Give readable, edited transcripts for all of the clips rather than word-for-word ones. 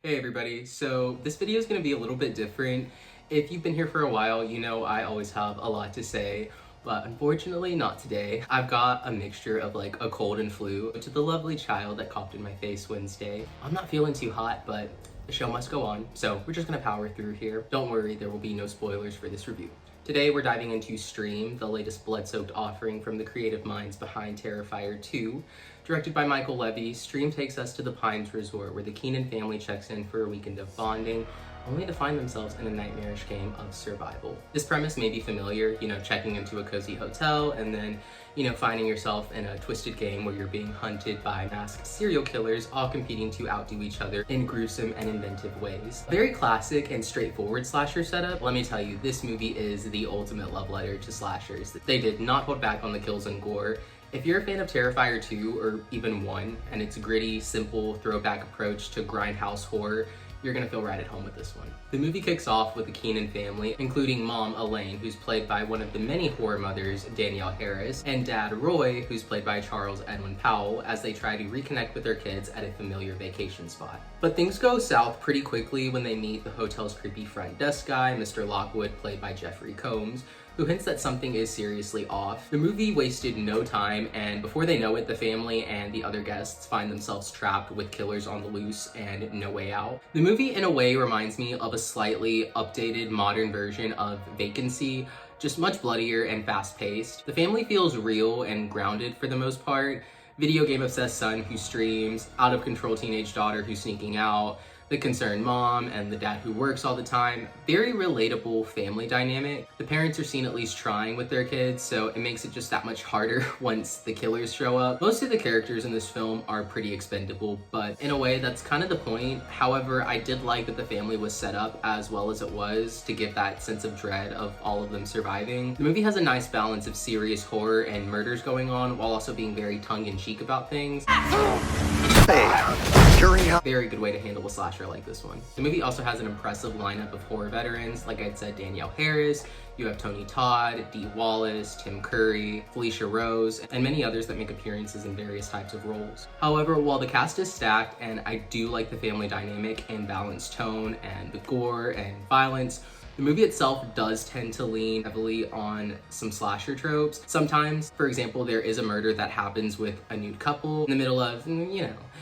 Hey everybody, so this video is going to be a little bit different. If you've been here for a while, you know I always have a lot to say, but unfortunately not today. I've got a mixture of like a cold and flu to the lovely child that coughed in my face Wednesday. I'm not feeling too hot, but the show must go on, so we're just going to power through here. Don't worry, there will be no spoilers for this review. Today we're diving into Stream, the latest blood-soaked offering from the creative minds behind Terrifier 2. Directed by Michael Leavy, Stream takes us to the Pines Resort where the Keenan family checks in for a weekend of bonding, only to find themselves in a nightmarish game of survival. This premise may be familiar, checking into a cozy hotel and then, finding yourself in a twisted game where you're being hunted by masked serial killers, all competing to outdo each other in gruesome and inventive ways. Very classic and straightforward slasher setup. Let me tell you, this movie is the ultimate love letter to slashers. They did not hold back on the kills and gore. If you're a fan of Terrifier 2 or even 1, and its gritty, simple, throwback approach to grindhouse horror, you're gonna feel right at home with this one. The movie kicks off with the Keenan family, including mom Elaine, who's played by one of the many horror mothers, Danielle Harris, and dad Roy, who's played by Charles Edwin Powell, as they try to reconnect with their kids at a familiar vacation spot. But things go south pretty quickly when they meet the hotel's creepy front desk guy, Mr. Lockwood, played by Jeffrey Combs, who hints that something is seriously off. The movie wasted no time, and before they know it, the family and the other guests find themselves trapped with killers on the loose and no way out. The movie, in a way, reminds me of a slightly updated modern version of Vacancy, just much bloodier and fast-paced. The family feels real and grounded for the most part. Video game obsessed son who streams, out of control teenage daughter who's sneaking out, the concerned mom, and the dad who works all the time. Very relatable family dynamic. The parents are seen at least trying with their kids, so it makes it just that much harder once the killers show up. Most of the characters in this film are pretty expendable, but in a way that's kind of the point. However, I did like that the family was set up as well as it was to give that sense of dread of all of them surviving. The movie has a nice balance of serious horror and murders going on while also being very tongue-in-cheek about things. Very good way to handle a slasher like this one. The movie also has an impressive lineup of horror veterans. Like I'd said, Danielle Harris, you have Tony Todd, Dee Wallace, Tim Curry, Felicia Rose, and many others that make appearances in various types of roles. However, while the cast is stacked and I do like the family dynamic and balanced tone and the gore and violence, the movie itself does tend to lean heavily on some slasher tropes. Sometimes, for example, there is a murder that happens with a nude couple in the middle of,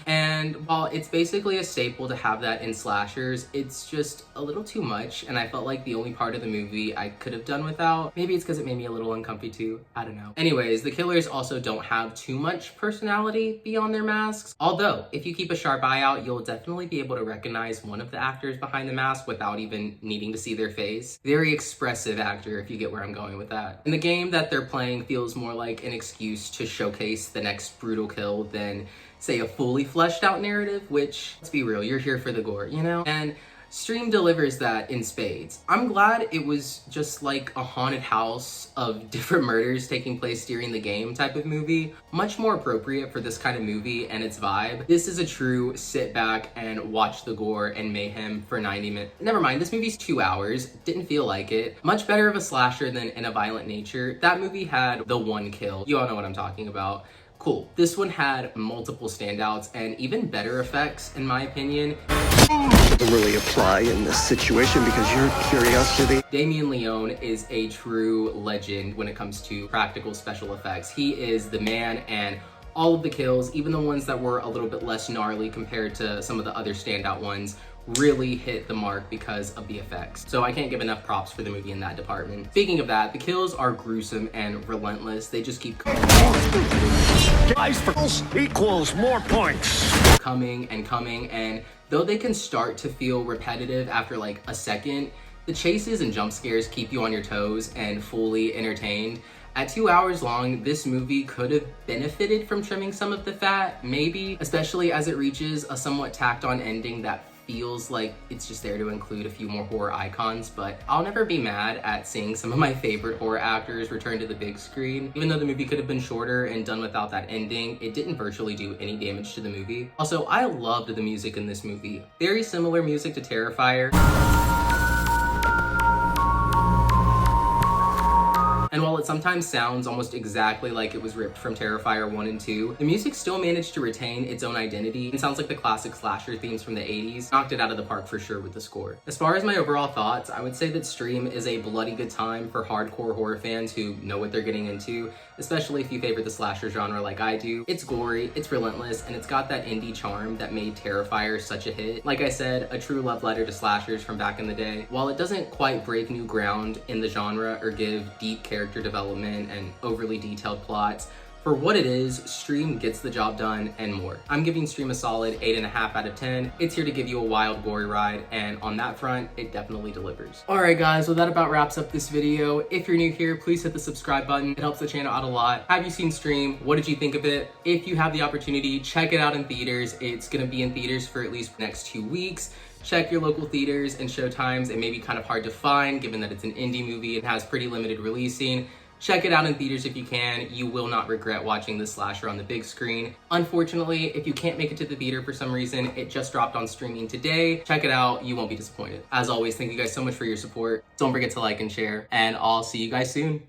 And while it's basically a staple to have that in slashers, it's just a little too much, and I felt like the only part of the movie I could have done without. Maybe it's because it made me a little uncomfy too, I don't know. Anyways, the killers also don't have too much personality beyond their masks. Although, if you keep a sharp eye out, you'll definitely be able to recognize one of the actors behind the mask without even needing to see their face. Very expressive actor, if you get where I'm going with that. And the game that they're playing feels more like an excuse to showcase the next brutal kill than, say, a fully fleshed out narrative, which, let's be real, you're here for the gore, And Stream delivers that in spades. I'm glad it was just like a haunted house of different murders taking place during the game type of movie. Much more appropriate for this kind of movie and its vibe. This is a true sit back and watch the gore and mayhem for 90 minutes. Never mind, this movie's 2 hours. Didn't feel like it. Much better of a slasher than In a Violent Nature. That movie had the one kill. You all know what I'm talking about. Cool. This one had multiple standouts and even better effects, in my opinion. Doesn't really apply in this situation because your curiosity. Damien Leone is a true legend when it comes to practical special effects. He is the man, and all of the kills, even the ones that were a little bit less gnarly compared to some of the other standout ones, really hit the mark because of the effects. So I can't give enough props for the movie in that department. Speaking of that, the kills are gruesome and relentless. They just keep equals more points. coming and coming, and though they can start to feel repetitive after like a second, the chases and jump scares keep you on your toes and fully entertained. At 2 hours long, this movie could have benefited from trimming some of the fat, maybe, especially as it reaches a somewhat tacked on ending that feels like it's just there to include a few more horror icons, but I'll never be mad at seeing some of my favorite horror actors return to the big screen. Even though the movie could have been shorter and done without that ending, it didn't virtually do any damage to the movie. Also, I loved the music in this movie. Very similar music to Terrifier. And while it sometimes sounds almost exactly like it was ripped from Terrifier 1 and 2, the music still managed to retain its own identity and sounds like the classic slasher themes from the 80s. Knocked it out of the park for sure with the score. As far as my overall thoughts, I would say that Stream is a bloody good time for hardcore horror fans who know what they're getting into, especially if you favor the slasher genre like I do. It's gory, it's relentless, and it's got that indie charm that made Terrifier such a hit. Like I said, a true love letter to slashers from back in the day. While it doesn't quite break new ground in the genre or give deep character development and overly detailed plots, for what it is, Stream gets the job done and more. I'm giving Stream a solid 8.5 out of 10. It's here to give you a wild, gory ride, and on that front, it definitely delivers. Alright guys, well that about wraps up this video. If you're new here, please hit the subscribe button. It helps the channel out a lot. Have you seen Stream? What did you think of it? If you have the opportunity, check it out in theaters. It's gonna be in theaters for at least the next 2 weeks. Check your local theaters and showtimes. It may be kind of hard to find given that it's an indie movie. It has pretty limited releasing. Check it out in theaters if you can. You will not regret watching this slasher on the big screen. Unfortunately, if you can't make it to the theater for some reason, it just dropped on streaming today. Check it out. You won't be disappointed. As always, thank you guys so much for your support. Don't forget to like and share, and I'll see you guys soon.